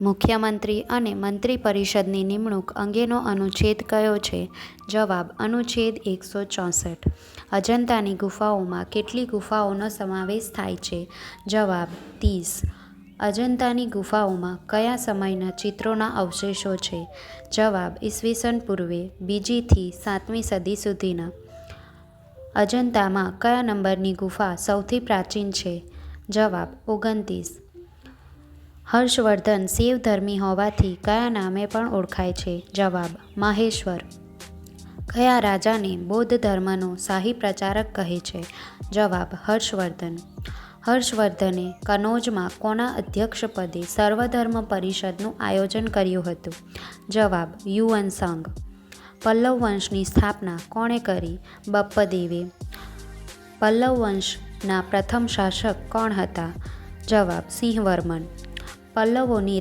મુખ્યમંત્રી અને મંત્રી પરિષદની નિમણૂક અંગેનો અનુચ્છેદ કયો છે? જવાબ: અનુચ્છેદ 164. અજંતાની ગુફાઓમાં કેટલી ગુફાઓનો સમાવેશ થાય છે? જવાબ: 30. અજંતાની ગુફાઓમાં કયા સમયના ચિત્રોના અવશેષો છે? જવાબ: ઈસવીસન પૂર્વે 2જી થી 7મી સદી સુધીના. અજંતામાં કયા નંબરની ગુફા સૌથી પ્રાચીન છે? જવાબ: 29. હર્ષવર્ધન શિવધર્મી હોવાથી કયા નામે પણ ઓળખાય છે? જવાબ: માહેશ્વર. કયા રાજાને બૌદ્ધ ધર્મનો શાહી પ્રચારક કહે છે? જવાબ: હર્ષવર્ધન. હર્ષવર્ધને કનોજમાં કોના અધ્યક્ષપદે સર્વધર્મ પરિષદનું આયોજન કર્યું હતું? જવાબ: યુઅનસાંગ. પલ્લવ વંશની સ્થાપના કોણે કરી? બપ્પદેવે. પલ્લવ વંશના પ્રથમ શાસક કોણ હતા? જવાબ: સિંહવર્મન. પલ્લવોની